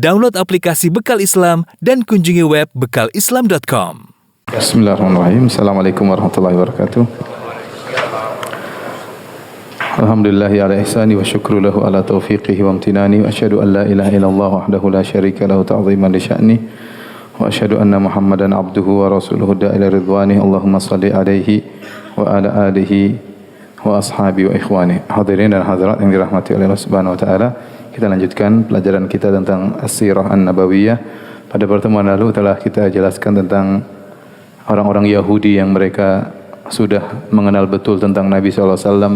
Download aplikasi Bekal Islam dan kunjungi web bekalislam.com. Bismillahirrahmanirrahim. Assalamualaikum warahmatullahi wabarakatuh. Alhamdulillahi ala ihsani wa syukru lahu ala taufiqihi wa amtinani wa asyhadu an la ilaha illallah wahdahu la syarika lahu ta'ziman li sya'ni wa asyhadu anna Muhammadan abduhu wa rasuluhu da'ila ridwani. Allahumma salli alaihi wa ala alihi wa ashabi wa ikhwani. Hadirin dan hadirat yang dirahmati oleh Allah Subhanahu wa taala, kita lanjutkan pelajaran kita tentang As-Sirah An-Nabawiyah. Pada pertemuan lalu telah kita jelaskan tentang orang-orang Yahudi yang mereka sudah mengenal betul tentang Nabi sallallahu alaihi wasallam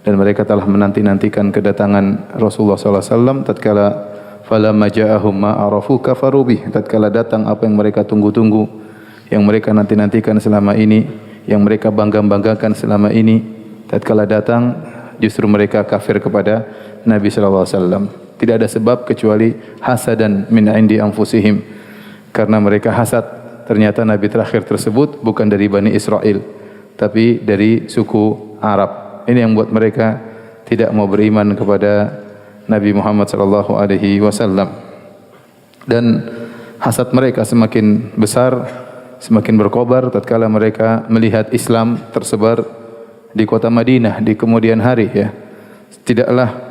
dan mereka telah menanti-nantikan kedatangan Rasulullah sallallahu alaihi wasallam. Tatkala falamma ja'ahum ma arafu kafaru bih, tatkala datang apa yang mereka tunggu-tunggu, yang mereka nanti-nantikan selama ini, yang mereka bangga-banggakan selama ini, tatkala datang justru mereka kafir kepada Nabi sallallahu alaihi wasallam. Tidak ada sebab kecuali hasadan min indi anfusihim, karena mereka hasad ternyata Nabi terakhir tersebut bukan dari Bani Israel tapi dari suku Arab. Ini yang membuat mereka tidak mau beriman kepada Nabi Muhammad sallallahu alaihi wasallam. Dan hasad mereka semakin besar, semakin berkobar tatkala mereka melihat Islam tersebar di kota Madinah di kemudian hari, ya. Tidaklah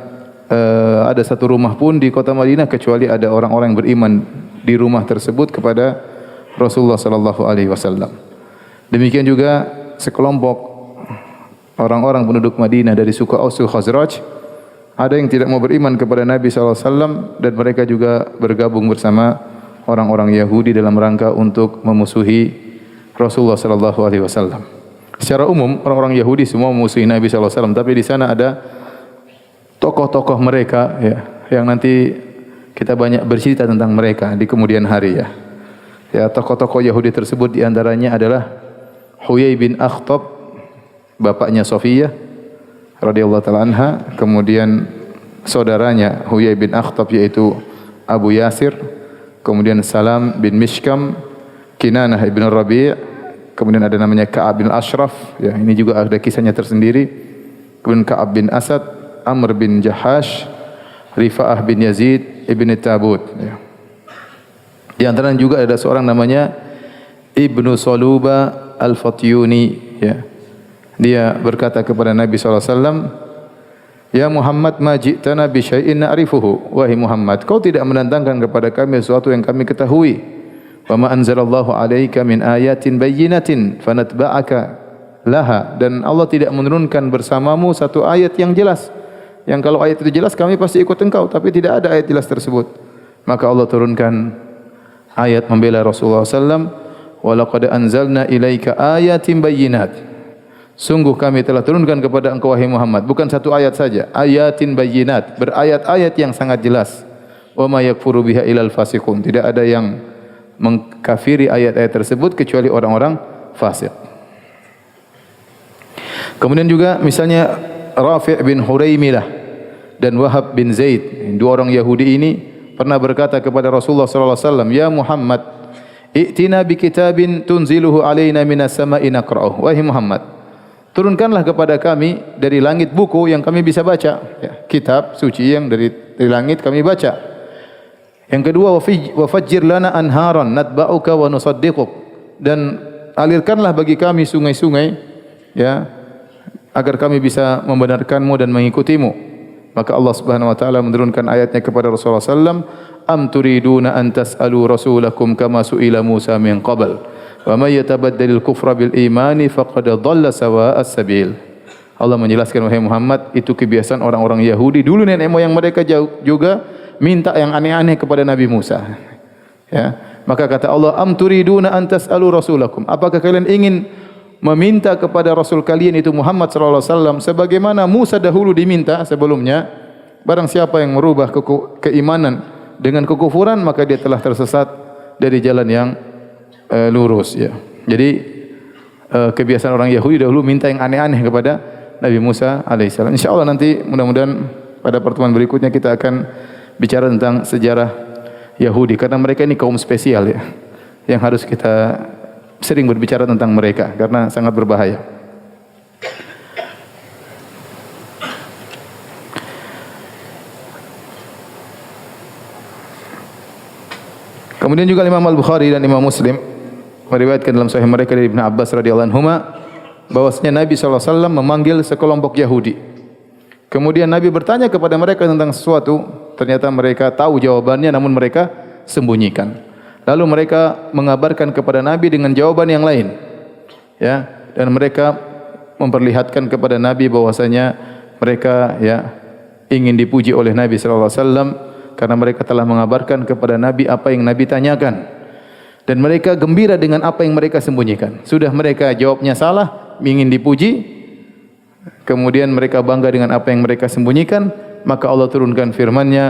ada satu rumah pun di kota Madinah kecuali ada orang-orang yang beriman di rumah tersebut kepada Rasulullah sallallahu alaihi wasallam. Demikian juga sekelompok orang-orang penduduk Madinah dari suku Aus Khazraj, ada yang tidak mau beriman kepada Nabi sallallahu alaihi wasallam dan mereka juga bergabung bersama orang-orang Yahudi dalam rangka untuk memusuhi Rasulullah sallallahu alaihi wasallam. Secara umum orang-orang Yahudi semua memusuhi Nabi sallallahu alaihi wasallam, tapi di sana ada tokoh-tokoh mereka, ya, yang nanti kita banyak bercerita tentang mereka di kemudian hari, ya. Ya, tokoh-tokoh Yahudi tersebut diantaranya adalah Huyai bin Akhtab, bapaknya Sofiyah radhiyallahu taala anha, kemudian saudaranya Huyai bin Akhtab yaitu Abu Yasir, kemudian Salam bin Mishkam, Kinanah ibn Rabi', kemudian ada namanya Ka'ab bin Ashraf, ya, ini juga ada kisahnya tersendiri, kemudian Ka'ab bin Asad, Amr bin Jahash, Rifa'ah bin Yazid ibn Tabut, ya. Di antaranya juga ada seorang namanya Ibnu Saluba Al-Fatyuni, ya. Dia berkata kepada Nabi sallallahu alaihi wasallam, "Ya Muhammad, ma ji'tana bi syai'in na'rifuhu." Wahai Muhammad, kau tidak mendatangkan kepada kami sesuatu yang kami ketahui. Wa ma anzalallahu 'alaika min ayatin bayyinatin fanatba'aka laha. Dan Allah tidak menurunkan bersamamu satu ayat yang jelas. Yang kalau ayat itu jelas kami pasti ikut engkau, tapi tidak ada ayat jelas tersebut. Maka Allah turunkan ayat membela Rasulullah sallallahu alaihi wasallam, "Wa laqad anzalna ilaika ayatin bayyinat." Sungguh kami telah turunkan kepada engkau wahai Muhammad bukan satu ayat saja, ayatin bayyinat, berayat-ayat yang sangat jelas. Wa ma yakfuru biha ilal fasiqun. Tidak ada yang mengkafiri ayat-ayat tersebut kecuali orang-orang fasik. Kemudian juga misalnya Rafi' bin Huraimilah dan Wahab bin Zaid, dua orang Yahudi ini pernah berkata kepada Rasulullah sallallahu alaihi wasallam, "Ya Muhammad, i'tina bi kitabin tunziluhu alaina minas sama'i naqra'uh." Wahai Muhammad, turunkanlah kepada kami dari langit buku yang kami bisa baca, ya, kitab suci yang dari langit kami baca. Yang kedua, wa fajjir lana anharan natba'uka wa nusaddiquk, dan alirkanlah bagi kami sungai-sungai, ya, agar kami bisa membenarkanmu dan mengikutimu. Maka Allah Subhanahu wa taala menurunkan ayatnya kepada Rasulullah sallallahu alaihi wasallam, "Am turiduna an tas'alu rasulakum kama su'ila Musa min qabl. Wa may yatabaddalil kufra bil imani faqad dhalla sawa'as sabil." Allah menjelaskan, wahai Muhammad, itu kebiasaan orang-orang Yahudi dulu, nenek moyang mereka juga minta yang aneh-aneh kepada Nabi Musa. Ya, maka kata Allah, "Am turiduna an tas'alu rasulakum." Apakah kalian ingin meminta kepada Rasul kalian itu Muhammad sallallahu alaihi wasallam sebagaimana Musa dahulu diminta sebelumnya? Barang siapa yang merubah keimanan dengan kekufuran, maka dia telah tersesat dari jalan yang lurus, ya. Jadi kebiasaan orang Yahudi dahulu minta yang aneh-aneh kepada Nabi Musa alaihissalam. Insyaallah nanti mudah-mudahan pada pertemuan berikutnya kita akan bicara tentang sejarah Yahudi, karena mereka ini kaum spesial, ya, yang harus kita sering berbicara tentang mereka karena sangat berbahaya. Kemudian juga Imam Al-Bukhari dan Imam Muslim meriwayatkan dalam sahih mereka dari Ibnu Abbas radhiyallahu anhuma bahwasanya Nabi sallallahu alaihi wasallam memanggil sekelompok Yahudi. Kemudian Nabi bertanya kepada mereka tentang sesuatu, ternyata mereka tahu jawabannya namun mereka sembunyikan. Lalu mereka mengabarkan kepada Nabi dengan jawaban yang lain. Ya, dan mereka memperlihatkan kepada Nabi bahwasanya mereka ingin dipuji oleh Nabi sallallahu alaihi wasallam karena mereka telah mengabarkan kepada Nabi apa yang Nabi tanyakan. Dan mereka gembira dengan apa yang mereka sembunyikan. Sudah mereka jawabnya salah, ingin dipuji, kemudian mereka bangga dengan apa yang mereka sembunyikan, maka Allah turunkan firman-Nya,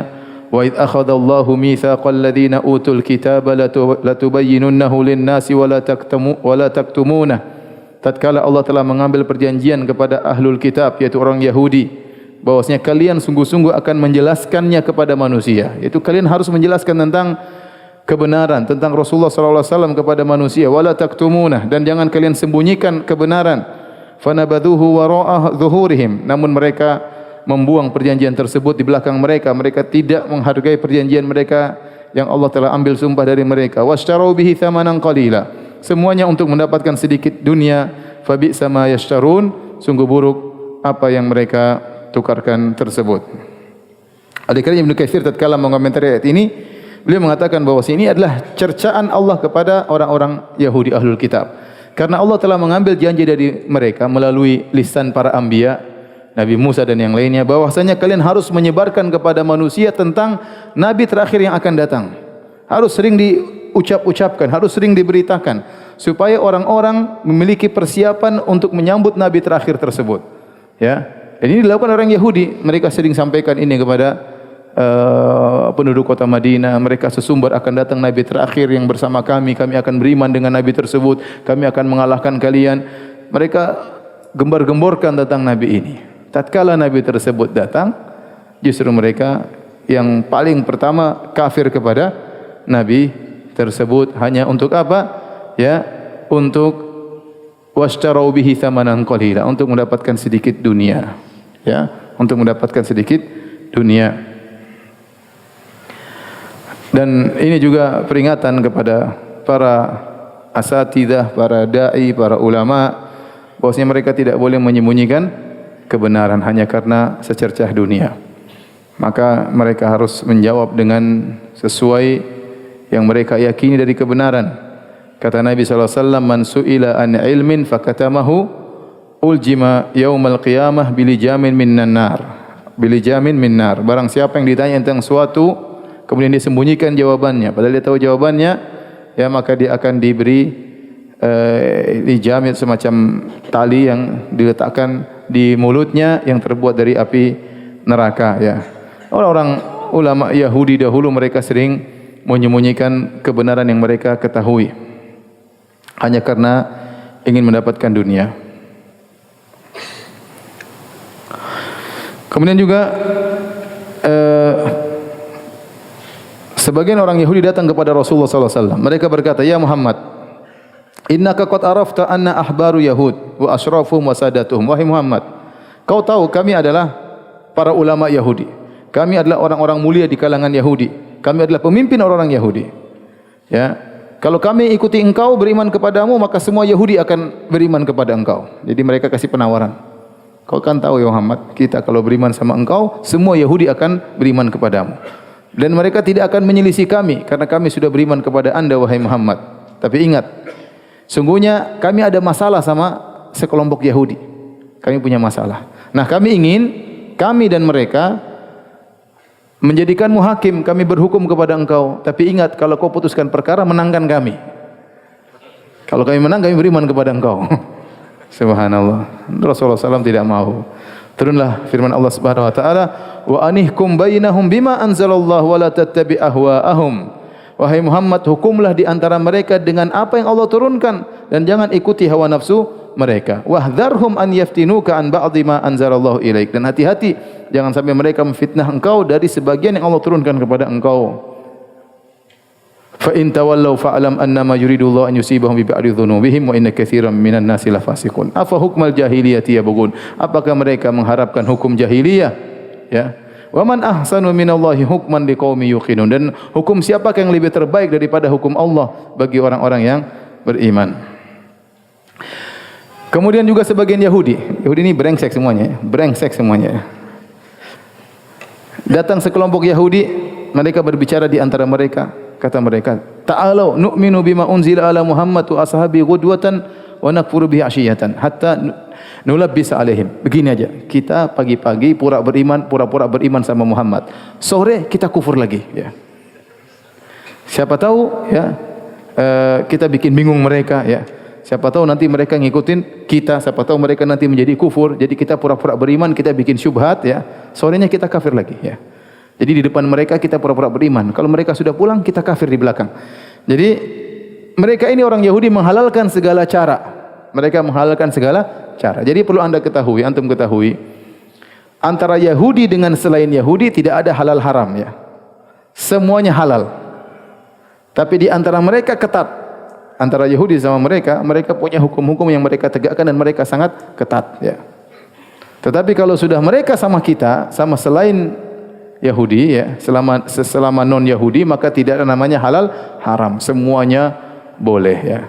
"Wa idz akhadallahu mitsaqal ladzina utul kitaba latubayyinunnahu lin-nasi wa la taktumunah." Tatkala Allah telah mengambil perjanjian kepada ahlul kitab, yaitu orang Yahudi, bahwasanya kalian sungguh-sungguh akan menjelaskannya kepada manusia. Yaitu kalian harus menjelaskan tentang kebenaran, tentang Rasulullah sallallahu alaihi wasallam kepada manusia. Wala taktumunah, dan jangan kalian sembunyikan kebenaran. Fanabadhuhu wara'a zuhurihim. Namun mereka membuang perjanjian tersebut di belakang mereka. Mereka tidak menghargai perjanjian mereka yang Allah telah ambil sumpah dari mereka. Washtaru bihi thamanan qalila. Semuanya untuk mendapatkan sedikit dunia. Fabi'sa ma yashtarun. Sungguh buruk apa yang mereka tukarkan tersebut. Adik-adik Ibnu Katsir tatkala mengomentari ayat ini, beliau mengatakan bahawa ini adalah cercaan Allah kepada orang-orang Yahudi Ahlul Kitab. Karena Allah telah mengambil janji dari mereka melalui lisan para anbiya, Nabi Musa dan yang lainnya, bahwasanya kalian harus menyebarkan kepada manusia tentang Nabi terakhir yang akan datang. Harus sering diucap-ucapkan, harus sering diberitakan, supaya orang-orang memiliki persiapan untuk menyambut Nabi terakhir tersebut. Ya, dan ini dilakukan orang Yahudi. Mereka sering sampaikan ini kepada penduduk kota Madinah. Mereka sesumbar akan datang Nabi terakhir yang bersama kami. Kami akan beriman dengan Nabi tersebut. Kami akan mengalahkan kalian. Mereka gembar-gemborkan tentang Nabi ini. Tatkala Nabi tersebut datang, justru mereka yang paling pertama kafir kepada Nabi tersebut. Hanya untuk apa? Ya, untuk washtarau bihi thamanan qalila, untuk mendapatkan sedikit dunia. Ya, untuk mendapatkan sedikit dunia. Dan ini juga peringatan kepada para asatidzah, para dai, para ulama, bahwasanya mereka tidak boleh menyembunyikan kebenaran hanya karena secercah dunia. Maka mereka harus menjawab dengan sesuai yang mereka yakini dari kebenaran. Kata Nabi sallallahu alaihi wasallam, "Man su'ila an ilmin fakatamahu uljima yaumal qiyamah bilijamin minan nar." Bilijamin min nar. Barang siapa yang ditanya tentang suatu kemudian dia sembunyikan jawabannya, padahal dia tahu jawabannya, ya maka dia akan diberi dijamin semacam tali yang diletakkan di mulutnya yang terbuat dari api neraka. Ya, orang-orang ulama Yahudi dahulu mereka sering menyembunyikan kebenaran yang mereka ketahui hanya karena ingin mendapatkan dunia. Kemudian juga sebagian orang Yahudi datang kepada Rasulullah sallallahu alaihi wasallam. Mereka berkata, "Ya Muhammad, innaka qad arafta anna ahbaru Yahud wa asrafuhum wa sadatuhum." Wahai Muhammad, kau tahu kami adalah para ulama Yahudi. Kami adalah orang-orang mulia di kalangan Yahudi. Kami adalah pemimpin orang-orang Yahudi. Ya, kalau kami ikuti engkau, beriman kepadamu, maka semua Yahudi akan beriman kepada engkau. Jadi mereka kasih penawaran. Kau kan tahu ya Muhammad, kita kalau beriman sama engkau, semua Yahudi akan beriman kepadamu. Dan mereka tidak akan menyelisih kami karena kami sudah beriman kepada anda wahai Muhammad. Tapi ingat, sungguhnya kami ada masalah sama sekelompok Yahudi. Kami punya masalah. Nah, kami ingin kami dan mereka menjadikanmu hakim, kami berhukum kepada engkau. Tapi ingat, kalau kau putuskan perkara, menangkan kami. Kalau kami menang, kami beriman kepada engkau. Subhanallah. Rasulullah SAW tidak mau. Turunlah firman Allah Subhanahu Wa Taala, wa anihkum bainahum bima anzalallahu wa la tattabi ahwaahum. Wahai Muhammad, hukumlah di antara mereka dengan apa yang Allah turunkan dan jangan ikuti hawa nafsu mereka. Wahdharhum an yaftinuka an ba'dhi ma anzalallahu ilaik. Dan hati-hati jangan sampai mereka memfitnah engkau dari sebagian yang Allah turunkan kepada engkau. Fa in tawallaw fa'lam annama yuridullahu an yusibahum bi ba'di dhunubihim wa inna katsiran minan nasi lafasiqun. Afa hukmal jahiliyati yabghun? Apakah mereka mengharapkan hukum jahiliyah? Ya. Wa man ahsanu minallahi hukman liqaumin yuqinun. Dan hukum siapa yang lebih terbaik daripada hukum Allah bagi orang-orang yang beriman. Kemudian juga sebagian Yahudi. Yahudi ini brengsek semuanya, brengsek semuanya. Datang sekelompok Yahudi, mereka berbicara di antara mereka, kata mereka, "Ta'alu nu'minu bima unzila ala Muhammad wa ashabi ghudwatan wa nakfuru bihi 'ashiyatan hatta nulabbisa alaihim." Begini aja, kita pagi-pagi pura-pura beriman sama Muhammad. Sore kita kufur lagi, ya. Siapa tahu ya, kita bikin bingung mereka, ya. Siapa tahu nanti mereka ngikutin kita, siapa tahu mereka nanti menjadi kufur. Jadi kita pura-pura beriman, kita bikin syubhat, ya. Sorenya kita kafir lagi, ya. Jadi di depan mereka kita pura-pura beriman. Kalau mereka sudah pulang, kita kafir di belakang. Jadi mereka ini orang Yahudi menghalalkan segala cara. Mereka menghalalkan segala cara. Jadi perlu anda ketahui, antum ketahui, antara Yahudi dengan selain Yahudi tidak ada halal haram, ya. Semuanya halal. Tapi di antara mereka ketat. Antara Yahudi sama mereka punya hukum-hukum yang mereka tegakkan dan mereka sangat ketat, ya. Tetapi kalau sudah mereka sama kita, sama selain Yahudi, ya, selama non Yahudi, maka tidak ada namanya halal haram. Semuanya boleh, ya.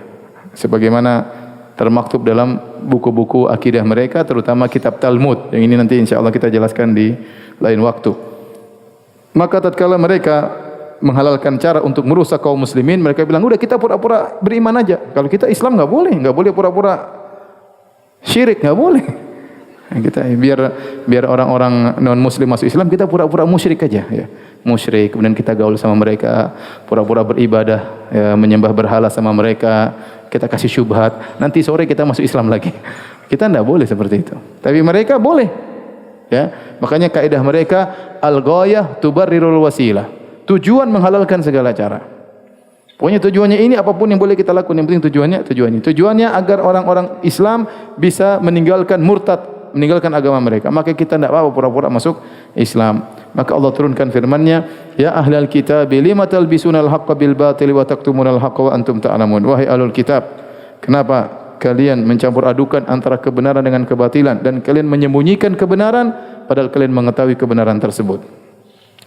Sebagaimana termaktub dalam buku-buku akidah mereka, terutama kitab Talmud. Yang ini nanti insyaallah kita jelaskan di lain waktu. Maka tatkala mereka menghalalkan cara untuk merusak kaum muslimin, mereka bilang, udah kita pura-pura beriman aja. Kalau kita Islam enggak boleh pura-pura syirik, enggak boleh. Kita biar orang-orang non muslim masuk Islam, kita pura-pura musyrik aja, ya. Musyrik, kemudian kita gaul sama mereka, pura-pura beribadah, ya, menyembah berhala sama mereka, kita kasih syubhat, nanti sore kita masuk Islam lagi. Kita enggak boleh seperti itu. Tapi mereka boleh, ya. Makanya kaidah mereka al-ghayah tubarrirul wasilah. Tujuan menghalalkan segala cara. Pokoknya tujuannya ini apapun yang boleh kita lakukan, yang penting tujuannya agar orang-orang Islam bisa meninggalkan murtad, meninggalkan agama mereka. Maka kita tidak apa-apa pura-pura masuk Islam. Maka Allah turunkan firman-Nya, ya ahlal kitab lima talbisunal haqqa bil batil wa taktumunal haqqa wa antum ta'lamun. Wahai ahlul kitab, kenapa kalian mencampur adukan antara kebenaran dengan kebatilan dan kalian menyembunyikan kebenaran padahal kalian mengetahui kebenaran tersebut.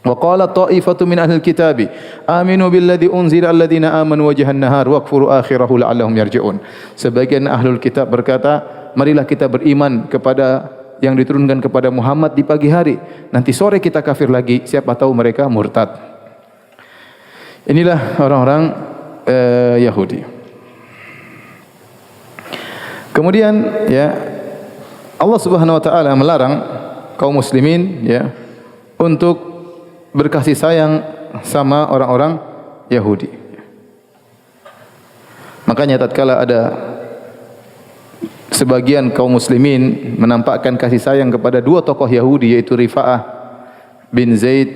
Wa qala ta'ifatu min ahlil kitabi aminu billadhi unzila alladhina amanu wajhan nahar waqfuru akhirahu la'allahum yarji'un. Sebagian ahlul kitab berkata, marilah kita beriman kepada yang diturunkan kepada Muhammad di pagi hari, nanti sore kita kafir lagi, siapa tahu mereka murtad. Inilah orang-orang Yahudi. Kemudian, ya, Allah Subhanahu wa taala melarang kaum muslimin, ya, untuk berkasih sayang sama orang-orang Yahudi. Makanya tatkala ada sebagian kaum muslimin menampakkan kasih sayang kepada dua tokoh Yahudi, yaitu Rifa'ah bin Zaid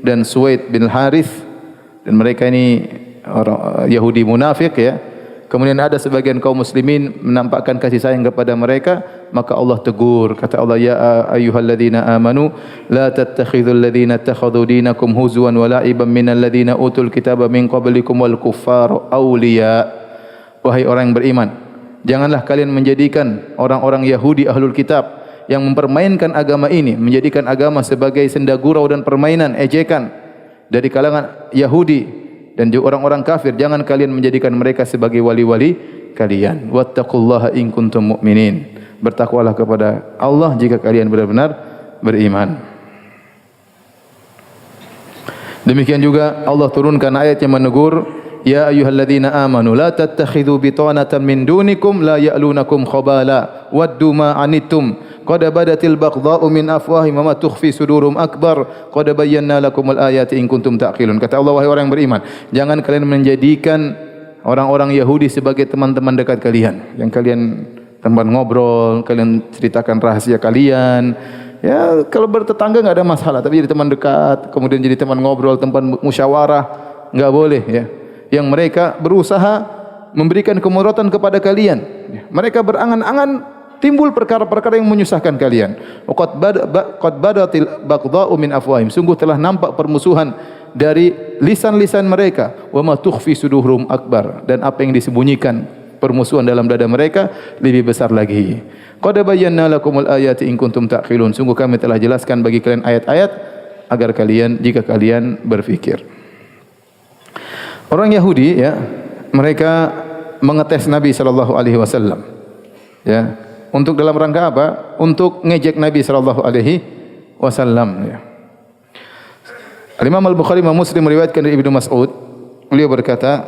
dan Suwaid bin Harith, dan mereka ini orang Yahudi munafik, ya. Kemudian ada sebagian kaum muslimin menampakkan kasih sayang kepada mereka, maka Allah tegur, kata Allah, ya ayyuhalladzina amanu la tattakhidhul ladzina ittakhadhu dinakum huzwan wa la'iban minal ladzina utul kitaba min qablikum wal kuffara awliya. Wahai orang yang beriman, janganlah kalian menjadikan orang-orang Yahudi ahlul kitab yang mempermainkan agama ini, menjadikan agama sebagai senda gurau dan permainan, ejekan dari kalangan Yahudi dan juga orang-orang kafir. Jangan kalian menjadikan mereka sebagai wali-wali kalian. Wattaqullaha in kuntum mu'minin. Bertakwalah kepada Allah jika kalian benar-benar beriman. Demikian juga Allah turunkan ayat yang menegur, ya ayyuhalladzina amanu la tattakhidhu bitanatan min dunikum la ya'lunakum khabala waddu ma anittum qad badatil baghdha'u min afwahihim wa ma tukhfi sudurum akbar qad bayyana lakumul ayati in kuntum taqilun. Kata Allah, wahai orang yang beriman, jangan kalian menjadikan orang-orang Yahudi sebagai teman-teman dekat kalian, yang kalian teman ngobrol, kalian ceritakan rahasia kalian. Ya, kalau bertetangga enggak ada masalah, tapi jadi teman dekat, kemudian jadi teman ngobrol, tempat musyawarah, enggak boleh, ya. Yang mereka berusaha memberikan kemudaratan kepada kalian. Mereka berangan-angan timbul perkara-perkara yang menyusahkan kalian. Qad badatil baghdha'u min afwahim. Sungguh telah nampak permusuhan dari lisan-lisan mereka. Wa ma tukhfi sudurum akbar. Dan apa yang disembunyikan permusuhan dalam dada mereka lebih besar lagi. Qad bayyana lakumul ayati in kuntum taqilun. Sungguh kami telah jelaskan bagi kalian ayat-ayat agar jika kalian berfikir. Orang Yahudi ya, mereka mengetes Nabi sallallahu alaihi wasallam. Ya, untuk dalam rangka apa? Untuk ngejek Nabi sallallahu alaihi wasallam ya. Al-Imam Al-Bukhari dan Muslim meriwayatkan dari Ibnu Mas'ud, beliau berkata,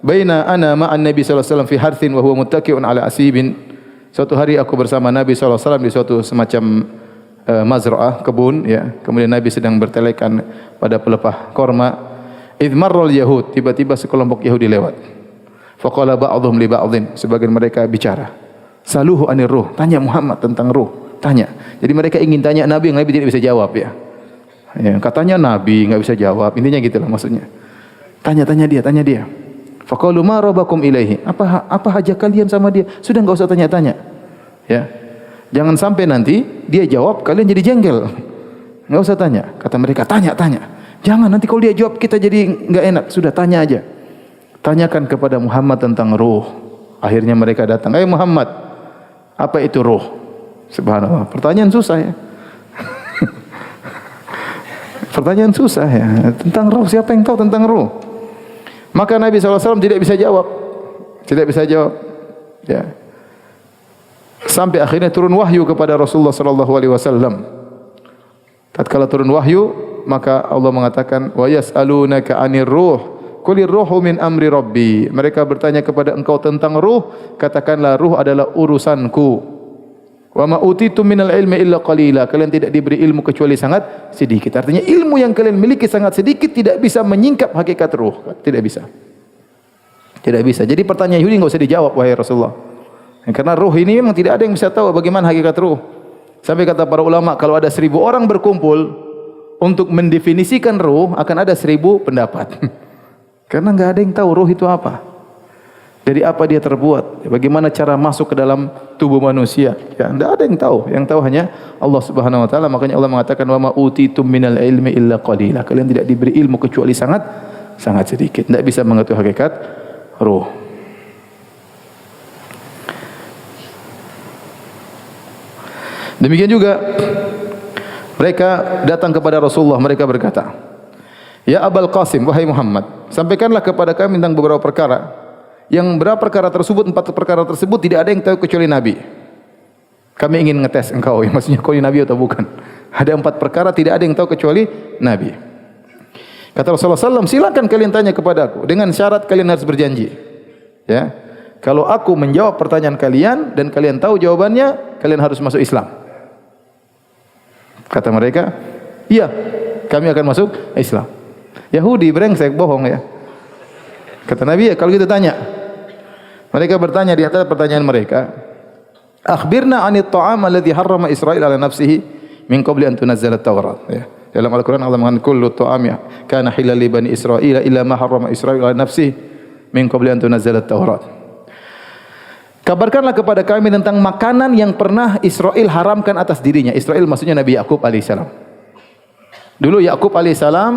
"Baina ana ma'an Nabi sallallahu alaihi wasallam fi harthin wa huwa muttaqi'un ala asibin." Suatu hari aku bersama Nabi sallallahu alaihi wasallam di suatu semacam mazra'ah, kebun ya. Kemudian Nabi sedang bertelekan pada pelepah korma. Idh marral yahud, tiba-tiba sekelompok Yahudi lewat. Faqala ba'dhum li ba'dhin, sebagian mereka bicara. Saluhu anir ruh, tanya Muhammad tentang ruh, tanya. Jadi mereka ingin tanya Nabi, yang Nabi tidak bisa jawab ya. Ya, katanya Nabi enggak bisa jawab, intinya gitulah maksudnya. Tanya dia. Faqalu ma rabakum ilaihi? Apa hajat kalian sama dia? Sudah enggak usah tanya-tanya. Ya. Jangan sampai nanti dia jawab kalian jadi jengkel. Enggak usah tanya. Kata mereka, tanya. Jangan, nanti kalau dia jawab kita jadi enggak enak. Sudah tanya aja. Tanyakan kepada Muhammad tentang ruh. Akhirnya mereka datang. Muhammad, apa itu ruh? Subhanallah. Pertanyaan susah ya. Pertanyaan susah ya. Tentang ruh, siapa yang tahu tentang ruh? Maka Nabi SAW tidak bisa jawab. Ya. Sampai akhirnya turun wahyu kepada Rasulullah SAW. Tatkala turun wahyu, maka Allah mengatakan, wa yas'alunaka 'anir ruh, qulir ruhu min amri rabbi. Mereka bertanya kepada engkau tentang ruh, katakanlah ruh adalah urusanku. Wa ma utitum minal ilmi illa qalila. Kalian tidak diberi ilmu kecuali sangat sedikit. Artinya ilmu yang kalian miliki sangat sedikit, tidak bisa menyingkap hakikat ruh. Tidak bisa. Jadi pertanyaan Yahudi enggak usah dijawab wahai Rasulullah. Karena ruh ini memang tidak ada yang bisa tahu bagaimana hakikat ruh. Sampai kata para ulama, kalau ada 1000 orang berkumpul untuk mendefinisikan ruh, akan ada 1000 pendapat. Karena enggak ada yang tahu ruh itu apa. Dari apa dia terbuat, bagaimana cara masuk ke dalam tubuh manusia. Ya, enggak ada yang tahu. Yang tahu hanya Allah Subhanahu wa taala. Makanya Allah mengatakan, "Wa ma utitum minal ilmi illa qalila." Kalian tidak diberi ilmu kecuali sangat sedikit. Tidak bisa mengetahui hakikat ruh. Demikian juga mereka datang kepada Rasulullah, mereka berkata, "Ya Abul Qasim, wahai Muhammad, sampaikanlah kepada kami tentang beberapa perkara. Yang berapa perkara tersebut, 4 perkara tersebut tidak ada yang tahu kecuali Nabi. Kami ingin ngetes engkau, ya, maksudnya kau ini Nabi atau bukan. Ada 4 perkara tidak ada yang tahu kecuali Nabi." Kata Rasulullah SAW, silakan kalian tanya kepadaku, dengan syarat kalian harus berjanji. Ya, kalau aku menjawab pertanyaan kalian dan kalian tahu jawabannya, kalian harus masuk Islam. Kata mereka, iya, kami akan masuk Islam. Yahudi brengsek, bohong ya. Kata Nabi, ya, kalau gitu tanya. Mereka bertanya, di atas pertanyaan mereka, akhbirna 'anit ta'am alladhi harrama Israil 'ala nafsihi min qabli an tunazzala at-Taurat. Ya. Dalam Al-Qur'an Allah mengatakan kullu ta'am kana halal li bani Israil illa ma harrama Israil 'ala nafsihi min qabli an tunazzala at-Taurat. Kabarkanlah kepada kami tentang makanan yang pernah Israel haramkan atas dirinya. Israel maksudnya Nabi Yakub alaihissalam. Dulu Yakub alaihissalam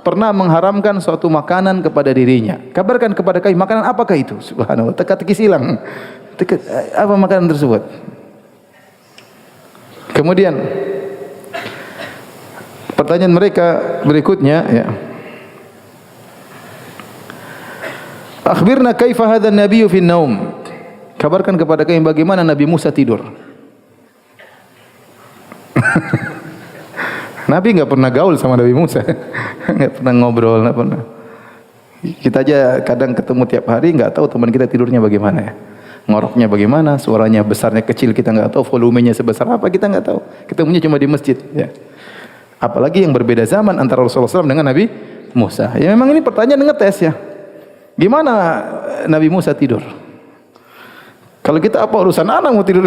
pernah mengharamkan suatu makanan kepada dirinya. Kabarkan kepada kami makanan apakah itu? Subhanallah, teka-teki silang. Apa makanan tersebut? Kemudian pertanyaan mereka berikutnya, ya. Akhbirna kaifa hadha an-nabiyyu fi an-naum. Kabarkan kepada kami bagaimana Nabi Musa tidur. Nabi enggak pernah gaul sama Nabi Musa. Enggak pernah ngobrol, enggak pernah. Kita aja kadang ketemu tiap hari enggak tahu teman kita tidurnya bagaimana ya. Ngoroknya bagaimana, suaranya besarnya kecil kita enggak tahu, volumenya sebesar apa kita enggak tahu. Ketemunya cuma di masjid, ya. Apalagi yang berbeda zaman antara Rasulullah SAW dengan Nabi Musa. Ya memang ini pertanyaan ngetes ya. Gimana Nabi Musa tidur? Kalau kita apa urusan anak mau tidur?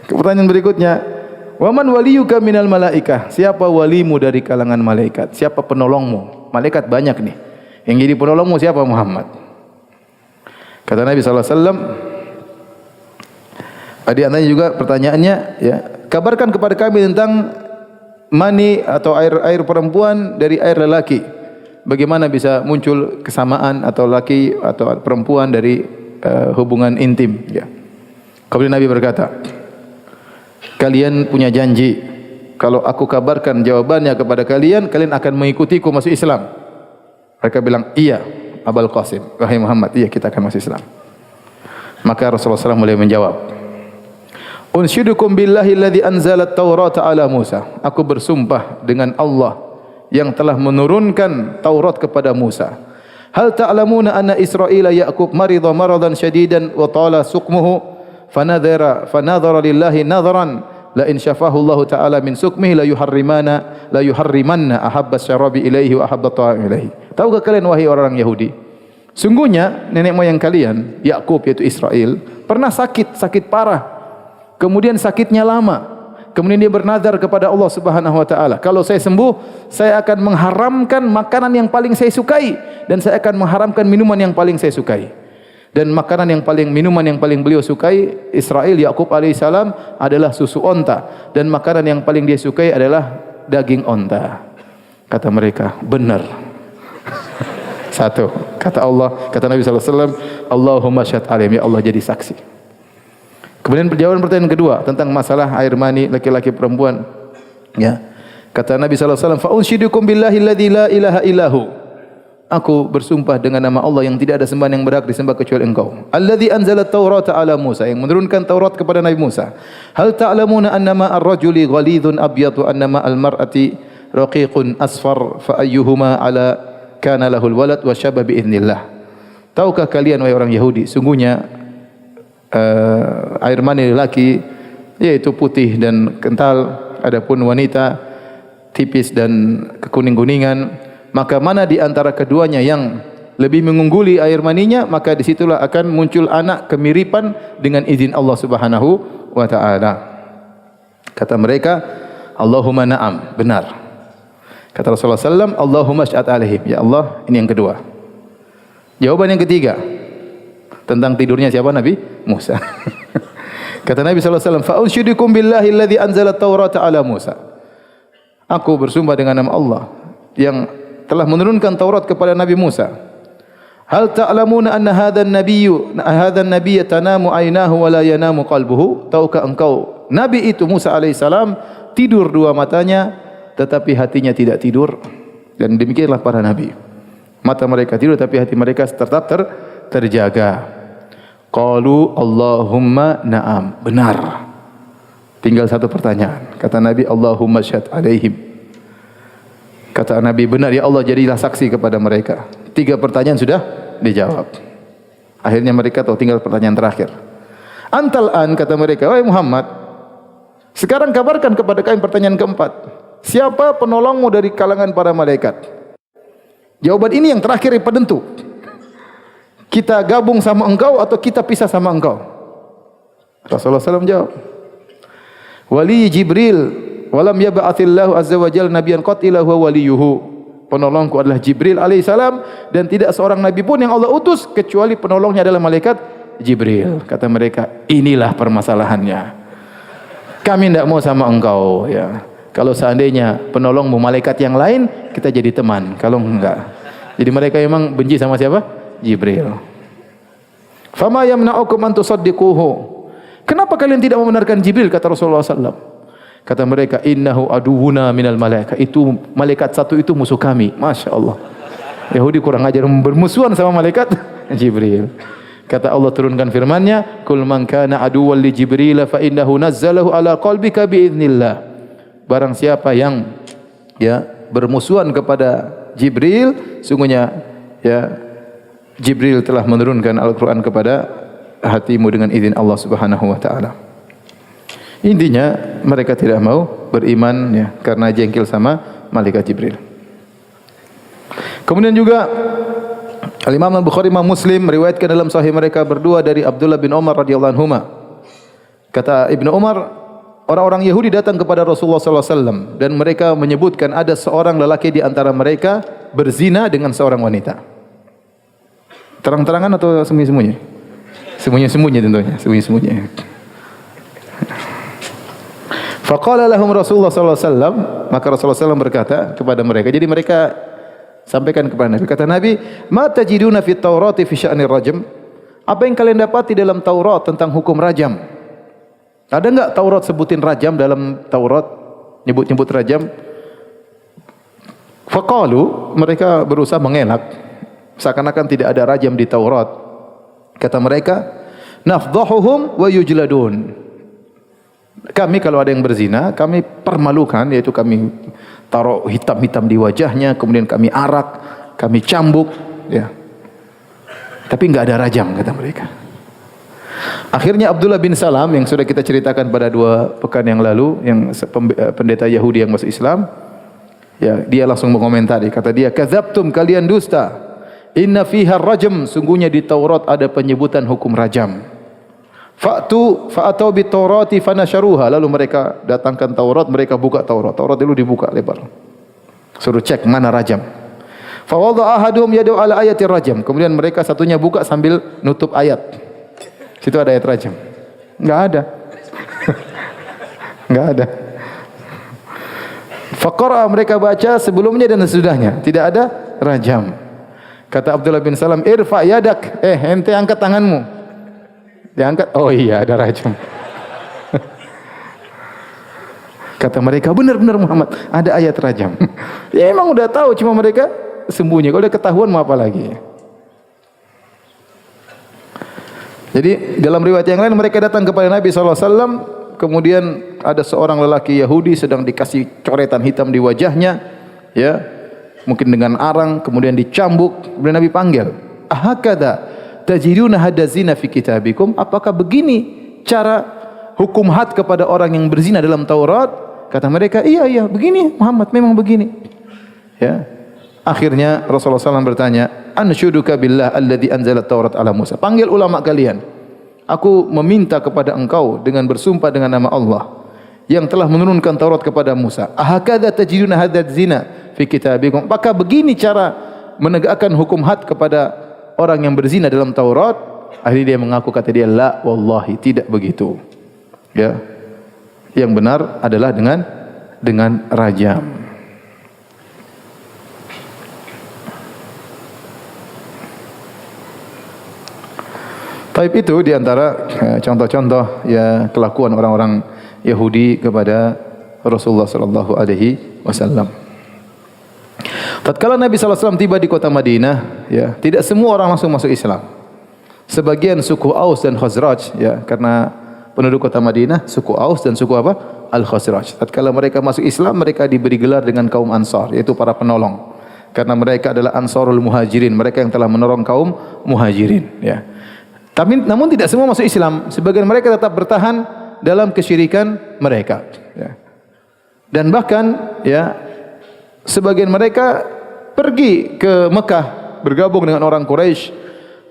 Pertanyaan berikutnya, waman waliyuka minal malaikah? Siapa walimu dari kalangan malaikat? Siapa penolongmu? Malaikat banyak nih. Yang jadi penolongmu siapa? Muhammad. Kata Nabi SAW, di antaranya juga pertanyaannya, ya, kabarkan kepada kami tentang mani atau air perempuan dari air lelaki. Bagaimana bisa muncul kesamaan atau laki atau perempuan dari hubungan intim, ya. Kemudian Nabi berkata, kalian punya janji kalau aku kabarkan jawabannya kepada kalian, kalian akan mengikutiku masuk Islam. Mereka bilang, iya, Abul Qasim, wahai Muhammad, iya kita akan masuk Islam. Maka Rasulullah SAW mulai menjawab, unsyidukum billahi alladhi anzala at-taurata ala Musa. Aku bersumpah dengan Allah yang telah menurunkan Taurat kepada Musa. Hal ta'lamuna anna Israila Ya'qub marida maradan syadidan wa tala suqmuhu fanadhara lillahi nadharan la in syafahu Allah ta'ala min sukmihi la yuharrimanna ahabba syarabi ilaihi wa ahabba ta'am ilaihi. Tahukah kalian wahai orang Yahudi, sungguhnya nenek moyang kalian Ya'qub yaitu Israel pernah sakit parah. Kemudian sakitnya lama. Kemudian dia bernazar kepada Allah Subhanahu wa taala, kalau saya sembuh, saya akan mengharamkan makanan yang paling saya sukai dan saya akan mengharamkan minuman yang paling saya sukai. Dan minuman yang paling beliau sukai Israel Ya'qub alaihissalam adalah susu onta, dan makanan yang paling dia sukai adalah daging onta. Kata mereka, benar. Satu, kata Nabi sallallahu alaihi wasallam, Allahumma syahid alaihim, ya Allah jadi saksi. Kemudian jawaban pertanyaan kedua tentang masalah air mani laki-laki perempuan. Ya. Kata Nabi sallallahu alaihi wasallam, fa unsyidukum billahi alladzi la ilaha illahu. Aku bersumpah dengan nama Allah yang tidak ada sembahan yang berhak disembah kecuali Engkau. Alladzi anzala at-taurata ala Musa, yang menurunkan Taurat kepada Nabi Musa. Hal ta'lamuna annama ar-rajuli ghalidhun abyad wa annama al-mar'ati raqiqun asfar fa ayyuhuma ala kana lahul walad wa syaba bi idznillah. Tahukah kalian wahai orang Yahudi, sungguhnya air mani lelaki yaitu putih dan kental, adapun wanita tipis dan kekuning-kuningan, maka mana di antara keduanya yang lebih mengungguli air maninya, maka disitulah akan muncul anak kemiripan dengan izin Allah Subhanahu wa taala. Kata mereka, Allahumma na'am, benar. Kata Rasulullah SAW, Allahumma syahid alaihim, ya Allah. Ini yang kedua. Jawaban yang ketiga tentang tidurnya siapa? Nabi Musa. Kata Nabi SAW, fa unsyidukum billahi alladhi anzala at-taurata ala Musa. Aku bersumpah dengan nama Allah yang telah menurunkan Taurat kepada Nabi Musa. Hal ta'lamuna anna hadzal nabiyya tanamu aynahu wa la yanamu qalbuhu? Tahukah engkau Nabi itu Musa alaihissalam tidur dua matanya tetapi hatinya tidak tidur? Dan demikianlah para nabi. Mata mereka tidur tapi hati mereka tetap terjaga. Qalu Allahumma na'am, benar. Tinggal satu pertanyaan. Kata Nabi, Allahumma syahid alaihim. Kata Nabi, benar ya Allah, jadilah saksi kepada mereka. 3 pertanyaan sudah dijawab. Akhirnya mereka tahu, tinggal pertanyaan terakhir. Antal an, kata mereka, wahai Muhammad, sekarang kabarkan kepada kami pertanyaan keempat. Siapa penolongmu dari kalangan para malaikat? Jawaban ini yang terakhir yang penentu. Kita gabung sama engkau atau kita pisah sama engkau? Rasulullah SAW jawab, wali Jibril walam yab'atsillahu azza wa jalla nabiyyan qatila huwa waliyuhu. Penolongku adalah Jibril alaihissalam, dan tidak seorang nabi pun yang Allah utus kecuali penolongnya adalah malaikat Jibril. Kata mereka, inilah permasalahannya. Kami tidak mau sama engkau, ya. Kalau seandainya penolongmu malaikat yang lain, kita jadi teman. Kalau enggak, jadi mereka memang benci sama siapa? Jibril. Fama yamna'ukum an tusaddiquhu. Kenapa kalian tidak membenarkan Jibril? Kata Rasulullah SAW. Kata mereka, innahu aduwuna minal malaika. Itu malaikat satu itu musuh kami. Masya Allah. Yahudi kurang ajar, bermusuhan sama malaikat Jibril. Kata Allah turunkan firman-Nya, kul man kana aduwwan li Jibril fa innahu nazzalahu ala qalbika bi idznillah. Barang siapa yang bermusuhan kepada Jibril, sungguhnya Jibril telah menurunkan Al-Quran kepada hatimu dengan izin Allah Subhanahu wa taala. Intinya mereka tidak mau beriman karena jengkel sama malaikat Jibril. Kemudian juga Al-Imam Al-Bukhari, Imam Muslim meriwayatkan dalam sahih mereka berdua dari Abdullah bin Umar radhiyallahu anhuma. Kata Ibnu Umar, orang-orang Yahudi datang kepada Rasulullah sallallahu alaihi wasallam dan mereka menyebutkan ada seorang lelaki di antara mereka berzina dengan seorang wanita. Terang-terangan atau sembunyi-sembunyi? Sembunyi-sembunyi tentunya, sembunyi-sembunyi. Faqala lahum Rasulullah sallallahu alaihi wasallam, maka Rasulullah SAW berkata kepada mereka. Jadi mereka sampaikan kepada Nabi. Kata Nabi, "Ma tajiduna fit Taurati fi sya'nir rajm?" Apa yang kalian dapati dalam Taurat tentang hukum rajam? Ada enggak Taurat sebutin rajam dalam Taurat? nyebut-nyebut rajam. Faqalu, mereka berusaha mengelak seakan-akan tidak ada rajam di Taurat. Kata mereka, nafdhahuhum wa yujladun. Kami kalau ada yang berzina, kami permalukan, yaitu kami taruh hitam-hitam di wajahnya, kemudian kami arak, kami cambuk, ya. Tapi enggak ada rajam, kata mereka. Akhirnya Abdullah bin Salam yang sudah kita ceritakan pada 2 pekan yang lalu, yang pendeta Yahudi yang masuk Islam, ya, dia langsung mengomentari, kata dia, kadzabtum, kalian dusta. Inna fiha rajam, sungguhnya di Taurat ada penyebutan hukum rajam. Fa'atau bit Taurati fanasharuha, lalu mereka datangkan Taurat, mereka buka Taurat. Taurat dulu dibuka lebar. Suruh cek mana rajam. Fa wada'a ahaduhum yadu ala ayatir rajam. Kemudian mereka satunya buka sambil nutup ayat. Situ ada ayat rajam. Enggak ada. Enggak ada. Faqara, mereka baca sebelumnya dan sesudahnya, tidak ada rajam. Kata Abdullah bin Salam, irfa yadak, ente angkat tanganmu. Dia angkat, oh iya ada rajam. Kata mereka, benar-benar Muhammad, ada ayat rajam. Ya emang udah tahu, cuma mereka sembunyi. Kalau udah ketahuan mau apa lagi? Jadi dalam riwayat yang lain mereka datang kepada Nabi SAW, kemudian ada seorang lelaki Yahudi sedang dikasih coretan hitam di wajahnya, ya, mungkin dengan arang, kemudian dicambuk. Kemudian Nabi panggil, ahakada tajiduna hadza zina fi kitabikum? Apakah begini cara hukum had kepada orang yang berzina dalam Taurat? Kata mereka, iya begini Muhammad, memang begini. Ya. Akhirnya Rasulullah SAW bertanya, anshuduka billah alladhi anzala Taurat ala Musa. Panggil ulama kalian. Aku meminta kepada engkau dengan bersumpah dengan nama Allah yang telah menurunkan Taurat kepada Musa. Ahakadha tajiduna hadza zina fi kitabikum? Apakah begini cara menegakkan hukum had kepada orang yang berzina dalam Taurat? Akhirnya dia mengaku, kata dia, la wallahi, tidak begitu. Ya. Yang benar adalah dengan rajam. Taib itu diantara contoh-contoh ya kelakuan orang-orang Yahudi kepada Rasulullah sallallahu alaihi wasallam. Tatkala Nabi SAW tiba di kota Madinah, ya, tidak semua orang langsung masuk Islam. Sebagian suku Aus dan Khazraj, ya, karena penduduk kota Madinah suku Aus dan suku apa? Al-Khazraj. Tatkala mereka masuk Islam, mereka diberi gelar dengan kaum Ansar, yaitu para penolong. Karena mereka adalah Ansarul Muhajirin, mereka yang telah menolong kaum Muhajirin, ya. Tapi namun tidak semua masuk Islam. Sebagian mereka tetap bertahan dalam kesyirikan mereka, ya. Dan bahkan, ya, sebagian mereka pergi ke Mekah bergabung dengan orang Quraisy,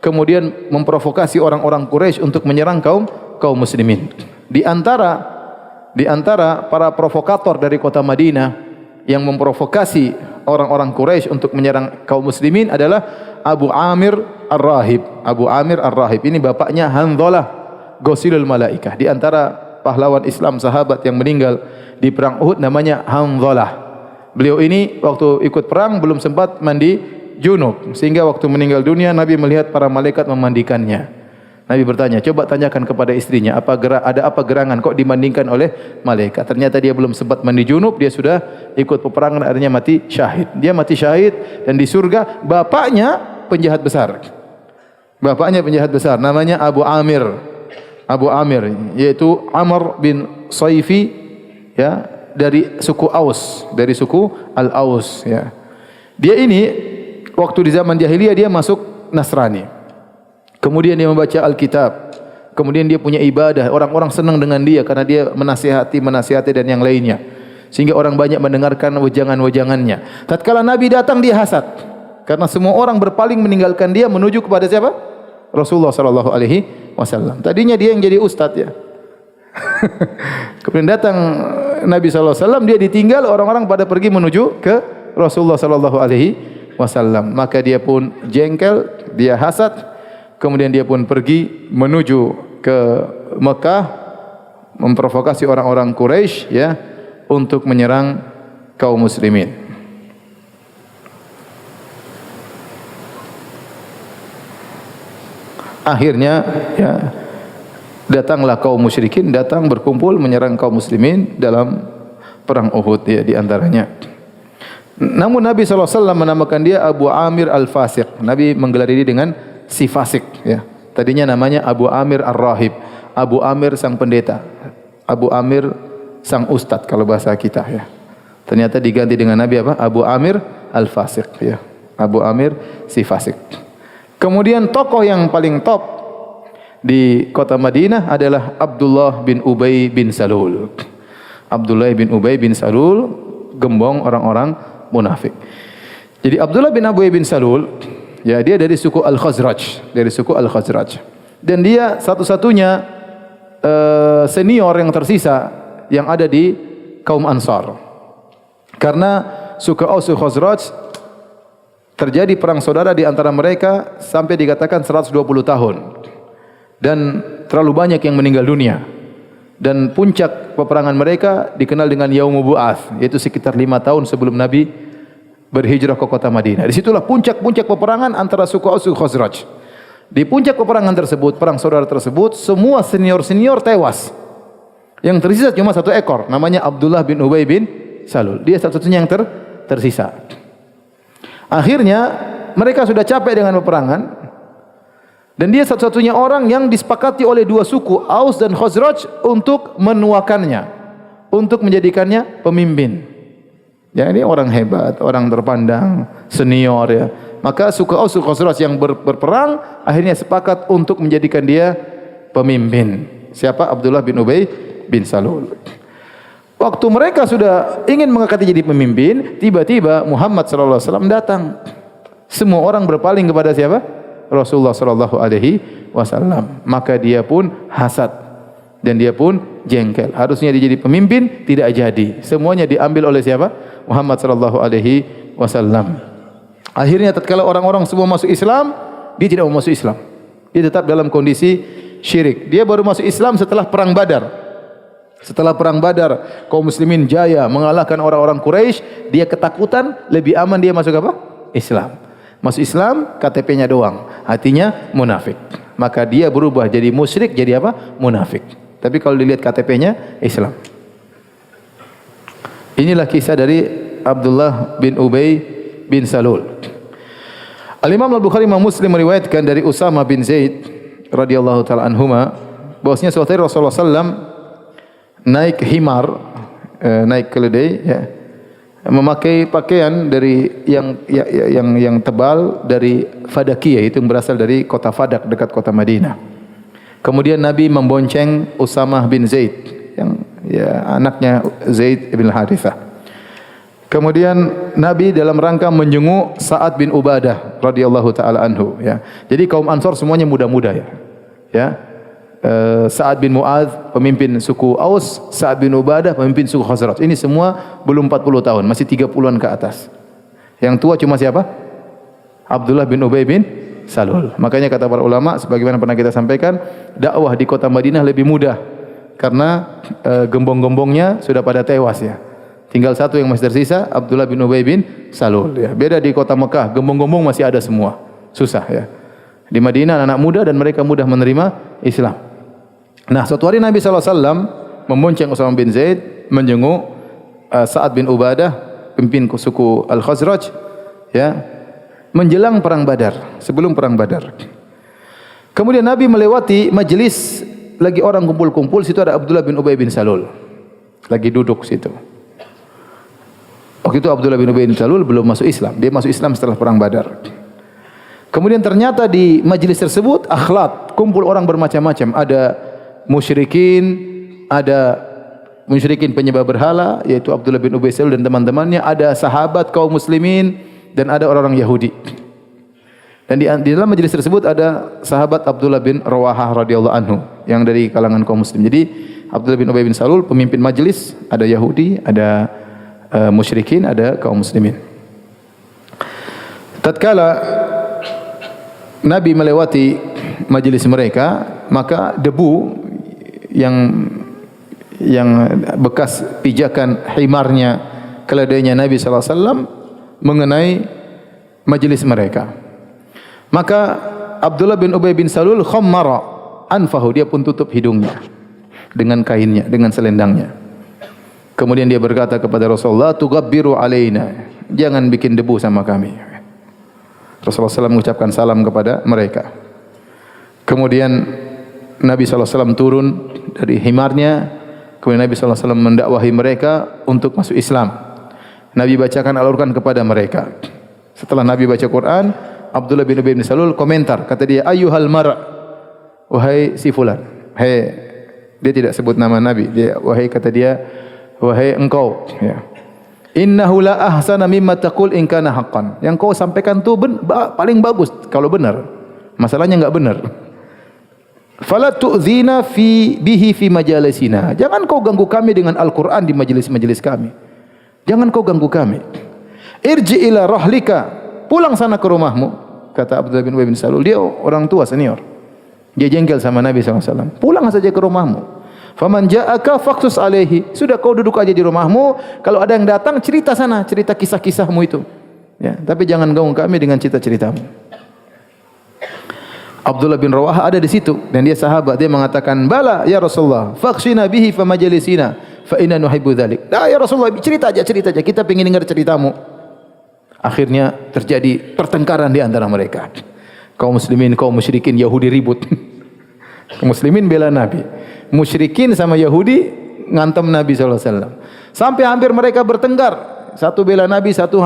kemudian memprovokasi orang-orang Quraisy untuk menyerang kaum muslimin. Di antara para provokator dari kota Madinah yang memprovokasi orang-orang Quraisy untuk menyerang kaum muslimin adalah Abu Amir Ar-Rahib. Abu Amir Ar-Rahib ini bapaknya Hanzalah Ghusilul Malaikah. Di antara pahlawan Islam sahabat yang meninggal di perang Uhud namanya Hanzalah. Beliau ini waktu ikut perang belum sempat mandi junub, sehingga waktu meninggal dunia Nabi melihat para malaikat memandikannya. Nabi bertanya, coba tanyakan kepada istrinya, ada apa gerangan kok dimandingkan oleh malaikat? Ternyata dia belum sempat mandi junub, dia sudah ikut peperangan, akhirnya mati syahid. Dia mati syahid dan di surga. Bapaknya penjahat besar. Bapaknya penjahat besar, namanya Abu Amir. Abu Amir, yaitu Amr bin Saifi, ya, dari suku Aus, dari suku Al-Aus, ya. Dia ini waktu di zaman jahiliyah dia masuk Nasrani. Kemudian dia membaca Alkitab. Kemudian dia punya ibadah. Orang-orang senang dengan dia karena dia menasihati dan yang lainnya. Sehingga orang banyak mendengarkan wejangan-wejangannya. Tatkala Nabi datang dia hasad. Karena semua orang berpaling meninggalkan dia menuju kepada siapa? Rasulullah sallallahu alaihi wasallam. Tadinya dia yang jadi ustaz, ya. Kemudian datang Nabi sallallahu alaihi wasallam, dia ditinggal, orang-orang pada pergi menuju ke Rasulullah sallallahu alaihi wasallam. Maka dia pun jengkel, dia hasad, kemudian dia pun pergi menuju ke Mekah memprovokasi orang-orang Quraisy, ya, untuk menyerang kaum muslimin. Akhirnya, ya, datanglah kaum musyrikin, datang berkumpul menyerang kaum muslimin dalam perang Uhud ya di antaranya. Namun Nabi SAW menamakan dia Abu Amir Al-Fasiq. Nabi menggelar diri dengan si fasik ya. Tadinya namanya Abu Amir Ar-Rahib, Abu Amir sang pendeta, Abu Amir sang ustadz kalau bahasa kita ya. Ternyata diganti dengan Nabi apa? Abu Amir Al-Fasiq ya. Abu Amir si fasik. Kemudian tokoh yang paling top di kota Madinah adalah Abdullah bin Ubay bin Salul. Abdullah bin Ubay bin Salul, gembong orang-orang munafik. Jadi Abdullah bin Ubay bin Salul, ya dia dari suku Al-Khazraj, Dan dia satu-satunya senior yang tersisa yang ada di kaum Ansar. Karena suku Aus Khazraj terjadi perang saudara di antara mereka sampai dikatakan 120 tahun. Dan terlalu banyak yang meninggal dunia. Dan puncak peperangan mereka dikenal dengan Yaumul Bu'ats, yaitu sekitar 5 tahun sebelum Nabi berhijrah ke kota Madinah. Disitulah puncak-puncak peperangan antara suku Aus dan Khazraj. Di puncak peperangan tersebut, perang saudara tersebut, semua senior-senior tewas. Yang tersisa cuma satu ekor, namanya Abdullah bin Ubay bin Salul. Dia satu-satunya yang tersisa. Akhirnya mereka sudah capek dengan peperangan. Dan dia satu-satunya orang yang disepakati oleh dua suku, Aus dan Khazraj, untuk menuakannya, untuk menjadikannya pemimpin. Ya, ini orang hebat, orang terpandang, senior ya. Maka suku Aus dan Khazraj yang berperang akhirnya sepakat untuk menjadikan dia pemimpin. Siapa? Abdullah bin Ubay bin Salul. Waktu mereka sudah ingin mengangkatnya jadi pemimpin, tiba-tiba Muhammad sallallahu alaihi wasallam datang. Semua orang berpaling kepada siapa? Rasulullah sallallahu alaihi wasallam. Maka dia pun hasad dan dia pun jengkel. Harusnya dia jadi pemimpin, tidak jadi. Semuanya diambil oleh siapa? Muhammad sallallahu alaihi wasallam. Akhirnya tatkala orang-orang semua masuk Islam, dia tidak mau masuk Islam. Dia tetap dalam kondisi syirik. Dia baru masuk Islam setelah perang Badar. Setelah perang Badar, kaum muslimin jaya mengalahkan orang-orang Quraisy, dia ketakutan, lebih aman dia masuk apa? Islam. Masuk Islam, KTP-nya doang, hatinya munafik. Maka dia berubah jadi musyrik, jadi apa? Munafik. Tapi kalau dilihat KTP-nya, Islam. Inilah kisah dari Abdullah bin Ubay bin Salul. Al-Imam Al-Bukhari Imam Muslim meriwayatkan dari Usama bin Zaid radhiyallahu taala anhuma, bahwasanya suatu hari Rasulullah sallam naik himar, naik keledai ya, memakai pakaian dari yang tebal dari Fadakiyah, itu yang berasal dari kota Fadak dekat kota Madinah. Kemudian Nabi membonceng Usamah bin Zaid, yang ya anaknya Zaid bin Harithah. Kemudian Nabi dalam rangka menjenguk Sa'ad bin Ubadah radhiyallahu taala anhu ya. Jadi kaum Ansar semuanya muda-muda ya. Ya. Sa'ad bin Mu'adz pemimpin suku Aus, Sa'ad bin Ubadah pemimpin suku Khazraj. Ini semua belum 40 tahun, masih 30-an ke atas. Yang tua cuma siapa? Abdullah bin Ubay bin Salul. Makanya kata para ulama, sebagaimana pernah kita sampaikan, dakwah di kota Madinah lebih mudah karena gembong-gembongnya sudah pada tewas ya. Tinggal satu yang masih tersisa, Abdullah bin Ubay bin Salul ya. Beda di kota Mekah, gembong-gembong masih ada semua. Susah ya. Di Madinah anak muda dan mereka mudah menerima Islam. Nah, suatu hari Nabi SAW membonceng Usamah bin Zaid, menjenguk Sa'ad bin Ubadah, pemimpin suku Al-Khazraj, ya, menjelang perang Badar, sebelum perang Badar. Kemudian Nabi melewati majelis, lagi orang kumpul-kumpul, situ ada Abdullah bin Ubay bin Salul, lagi duduk situ. Waktu itu Abdullah bin Ubay bin Salul belum masuk Islam, dia masuk Islam setelah perang Badar. Kemudian ternyata di majelis tersebut akhlat, kumpul orang bermacam-macam, ada musyrikin, ada musyrikin penyembah berhala yaitu Abdullah bin Ubay bin Salul dan teman-temannya, ada sahabat kaum muslimin dan ada orang-orang Yahudi. Dan di dalam majelis tersebut ada sahabat Abdullah bin Rawahah radhiyallahu anhu yang dari kalangan kaum muslim. Jadi Abdullah bin Ubay bin Salul pemimpin majelis, ada Yahudi, ada musyrikin, ada kaum muslimin. Tatkala Nabi melewati majelis mereka, maka debu yang bekas pijakan himarnya, keledainya Nabi SAW mengenai majelis mereka. Maka Abdullah bin Ubay bin Salul khammara anfahu, dia pun tutup hidungnya dengan kainnya, dengan selendangnya. Kemudian dia berkata kepada Rasulullah, "Tugabbiru alaina." Jangan bikin debu sama kami. Rasulullah SAW mengucapkan salam kepada mereka. Kemudian Nabi SAW turun dari himarnya. Kemudian Nabi SAW mendakwahi mereka untuk masuk Islam. Nabi bacakan Al-Quran kepada mereka. Setelah Nabi baca Quran, Abdullah bin Ubay bin Salul komentar. Kata dia, "Ayyuhal mar'." Wahai si fulan. Dia tidak sebut nama Nabi. Kata dia, "Wahai engkau." Ya. "Innahu la ahsana mimma taqul in kana haqqan." Yang kau sampaikan tu paling bagus kalau benar. Masalahnya enggak benar. "Fala tu'zina bihi fi majalisina." Jangan kau ganggu kami dengan Al-Qur'an di majelis-majelis kami. Jangan kau ganggu kami. "Irji ila rahlika." Pulang sana ke rumahmu, kata Abdullah bin Ubay bin Salul. Dia orang tua senior. Dia jengkel sama Nabi SAW. Pulang saja ke rumahmu. "Faman ja'aka faqsus alaihi." Sudah kau duduk aja di rumahmu. Kalau ada yang datang, cerita sana, cerita kisah-kisahmu itu. Ya, tapi jangan ganggu kami dengan cerita-ceritamu. Abdullah bin Rawaha ada di situ dan dia sahabat. Dia mengatakan, "Bala ya Rasulullah, faqsina bihi fa majlisina, fa inna nuhibbu dzalik." "Dah ya Rasulullah, cerita aja. Kita ingin dengar ceritamu." Akhirnya terjadi pertengkaran di antara mereka. Kaum muslimin, kaum musyrikin, Yahudi ribut. Kaum muslimin bela Nabi. Musyrikin sama Yahudi ngantem Nabi SAW. Sampai hampir mereka bertengkar. Satu bela Nabi, satu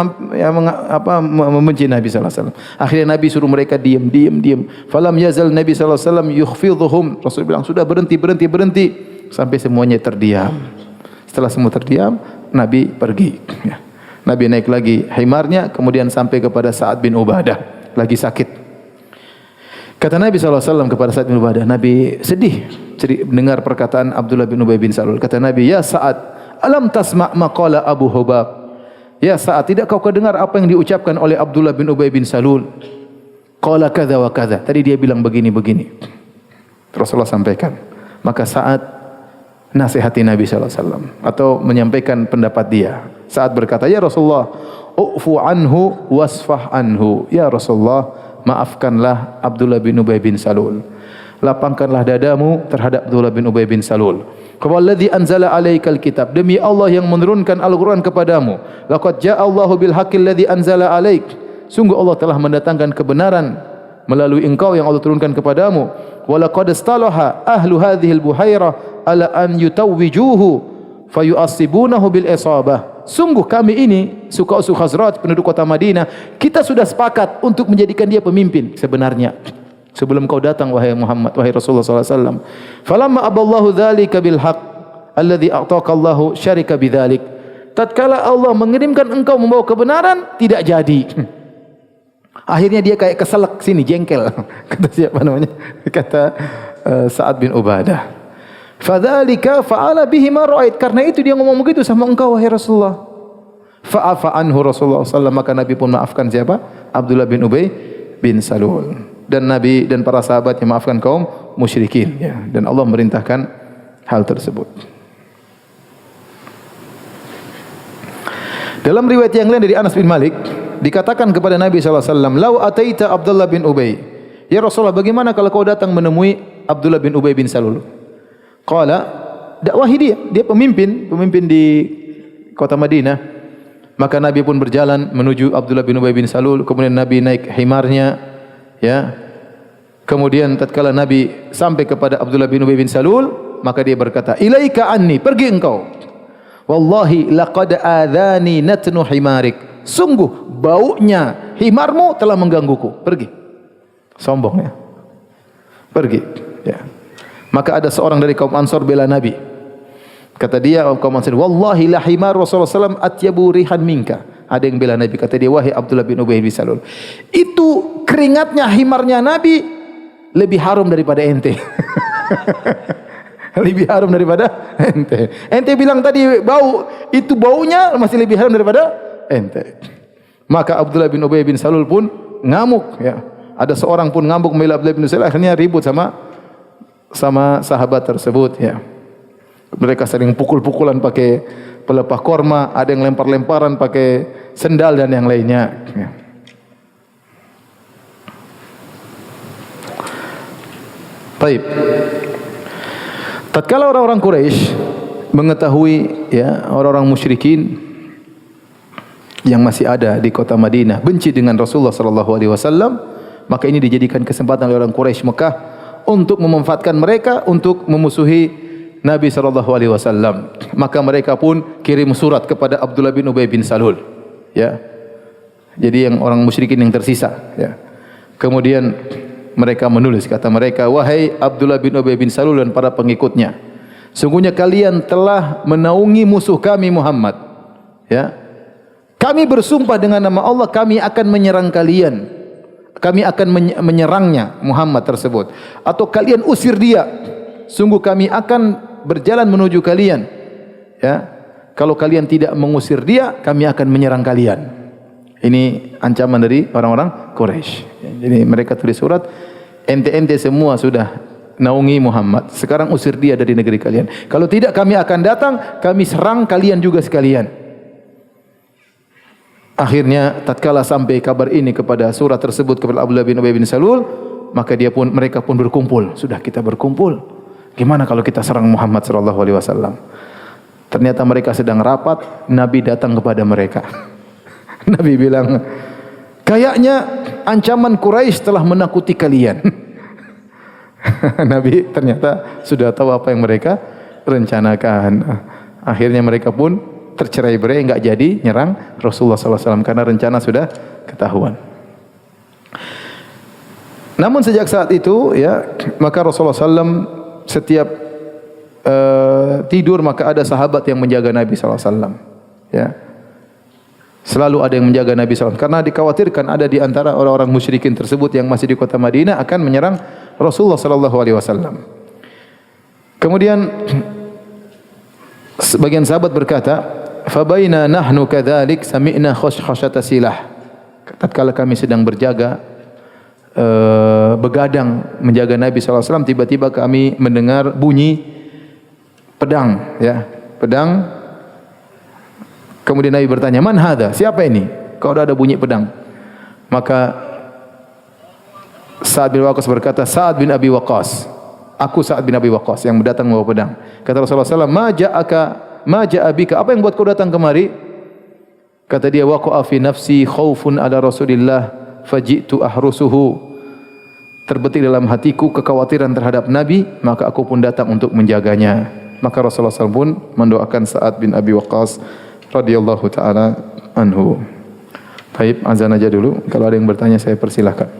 membenci Nabi SAW. Akhirnya Nabi suruh mereka diam. Falam yazal Nabi SAW yukhfidhuhum. Rasul bilang, sudah berhenti. Sampai semuanya terdiam. Setelah semua terdiam, Nabi pergi. Nabi naik lagi himarnya, kemudian sampai kepada Sa'ad bin Ubadah, lagi sakit. Kata Nabi SAW kepada Sa'ad bin Ubadah, Nabi sedih mendengar perkataan Abdullah bin Ubay bin Salul. Kata Nabi, "Ya Sa'ad, alam tasma' maqala Abu Hubab?" Ya Sa'ad, tidak kau dengar apa yang diucapkan oleh Abdullah bin Ubay bin Salul? Qala kadza wa kadza. Tadi dia bilang begini. Rasulullah sampaikan. Maka Sa'ad nasihati Nabi SAW atau menyampaikan pendapat dia. Sa'ad berkata, "Ya Rasulullah, u'fu anhu wasfah anhu." Ya Rasulullah, maafkanlah Abdullah bin Ubay bin Salul. Lapangkanlah dadamu terhadap Abdullah bin Ubay bin Salul. "Walladzi anzala 'alaikal kitab." Demi Allah yang menurunkan Al-Qur'an kepadamu. "Laqad ja'a Allahu bil haqqil ladzi anzala 'alaik." Sungguh Allah telah mendatangkan kebenaran melalui engkau yang Allah turunkan kepadamu. "Wa laqad istalaha ahlu hadhil buhairah ala an yutawwijuhu fayu'assibunahu bil isabah." Sungguh kami ini suku Khazraj penduduk kota Madinah, kita sudah sepakat untuk menjadikan dia pemimpin sebenarnya. Sebelum kau datang wahai Muhammad, wahai Rasulullah SAW. "Falamma aballahu dzalika bil haqq alladhi a'taka Allahu syarika bidzalik." Tatkala Allah mengirimkan engkau membawa kebenaran, tidak jadi. Akhirnya dia kayak keselak sini, jengkel. Kata siapa namanya? Kata Sa'ad bin Ubadah. "Fadzalika fa'ala bihi ma ra'ait." Karena itu dia ngomong begitu sama engkau wahai Rasulullah. Fa'afa anhu Rasulullah sallallahu, maka Nabi pun maafkan siapa? Abdullah bin Ubay bin Salul. Dan Nabi dan para sahabatnya maafkan kaum musyrikin, ya. Dan Allah merintahkan hal tersebut. Dalam riwayat yang lain dari Anas bin Malik dikatakan kepada Nabi SAW, "Lau ataita Abdullah bin Ubay." Ya Rasulullah, bagaimana kalau kau datang menemui Abdullah bin Ubay bin Salul? Qala, dakwahi dia pemimpin di kota Madinah. Maka Nabi pun berjalan menuju Abdullah bin Ubay bin Salul. Kemudian Nabi naik himarnya, ya. Kemudian tatkala Nabi sampai kepada Abdullah bin Ubay bin Salul, maka dia berkata, "Ilaika anni, pergi engkau. Wallahi laqad adhani natnu himarik." Sungguh baunya himarmu telah menggangguku. Pergi. Sombong, ya. Pergi, ya. Maka ada seorang dari kaum Ansar bela Nabi. Kata dia, kaum Ansar, "Wallahi la himar Rasulullah SAW atyabu rihan minka." Ada yang bela Nabi. Kata dia, "Wahai Abdullah bin Ubay bin Salul, itu keringatnya himarnya Nabi lebih harum daripada ente." Lebih harum daripada ente. Ente bilang tadi bau, itu baunya masih lebih harum daripada ente. Maka Abdullah bin Ubay bin Salul pun ngamuk, ya. Ada seorang pun ngamuk membela Abdullah bin Salul, akhirnya ribut sama sahabat tersebut, ya. Mereka sering pukul-pukulan pakai pelepah korma, ada yang lempar-lemparan pakai sendal dan yang lainnya, ya. Baik. Tatkala orang-orang Quraisy mengetahui ya orang-orang musyrikin yang masih ada di kota Madinah benci dengan Rasulullah sallallahu alaihi wasallam, maka ini dijadikan kesempatan oleh orang Quraisy Mekah untuk memanfaatkan mereka untuk memusuhi Nabi sallallahu alaihi wasallam. Maka mereka pun kirim surat kepada Abdullah bin Ubay bin Salul, ya. Jadi yang orang musyrikin yang tersisa, ya. Kemudian mereka menulis, kata mereka, wahai Abdullah bin Ubay bin Salul dan para pengikutnya, sungguhnya kalian telah menaungi musuh kami Muhammad, ya. Kami bersumpah dengan nama Allah, kami akan menyerang kalian. Kami akan menyerangnya Muhammad tersebut, atau kalian usir dia. Sungguh kami akan berjalan menuju kalian, ya. Kalau kalian tidak mengusir dia, kami akan menyerang kalian. Ini ancaman dari orang-orang Quraisy. Jadi mereka tulis surat, ente semua sudah naungi Muhammad, sekarang usir dia dari negeri kalian. Kalau tidak, kami akan datang, kami serang kalian juga sekalian. Akhirnya tatkala sampai kabar ini kepada surat tersebut kepada Abdullah bin Ubay bin Salul, maka mereka pun berkumpul. Sudah, kita berkumpul. Gimana kalau kita serang Muhammad sallallahu alaihi wasallam? Ternyata mereka sedang rapat, Nabi datang kepada mereka. Nabi bilang, kayaknya ancaman Quraisy telah menakuti kalian. Nabi ternyata sudah tahu apa yang mereka rencanakan. Akhirnya mereka pun tercerai-berai, enggak jadi nyerang Rasulullah sallallahu alaihi wasallam karena rencana sudah ketahuan. Namun sejak saat itu, ya, maka Rasulullah sallallahu setiap tidur maka ada sahabat yang menjaga Nabi sallallahu alaihi wasallam, ya. Selalu ada yang menjaga Nabi sallallahu alaihi wasallam karena dikhawatirkan ada di antara orang-orang musyrikin tersebut yang masih di kota Madinah akan menyerang Rasulullah sallallahu alaihi wasallam. Kemudian sebagian sahabat berkata, fabaina nahnu kadzalik sami'na khashkhashata silah. Tatkala kami sedang berjaga begadang menjaga Nabi sallallahu alaihi wasallam, tiba-tiba kami mendengar bunyi pedang, ya, pedang. Kemudian Nabi bertanya, "Man hadza? Siapa ini? Kau ada bunyi pedang?" Maka Sa'ad bin Waqqas berkata, "Sa'ad bin Abi Waqqas. Aku Sa'ad bin Abi Waqqas yang datang membawa pedang." Kata Rasulullah sallallahu alaihi wasallam, "Ma ja'a bika? Apa yang buat kau datang kemari?" Kata dia, "Waqa'a fi nafsi khaufun ala Rasulillah faji'tu ahrusuhu." Terbetik dalam hatiku kekhawatiran terhadap Nabi, maka aku pun datang untuk menjaganya. Maka Rasulullah SAW pun mendoakan Sa'ad bin Abi Waqqas radhiyallahu taala anhu. Baik, azan aja dulu. Kalau ada yang bertanya saya persilahkan.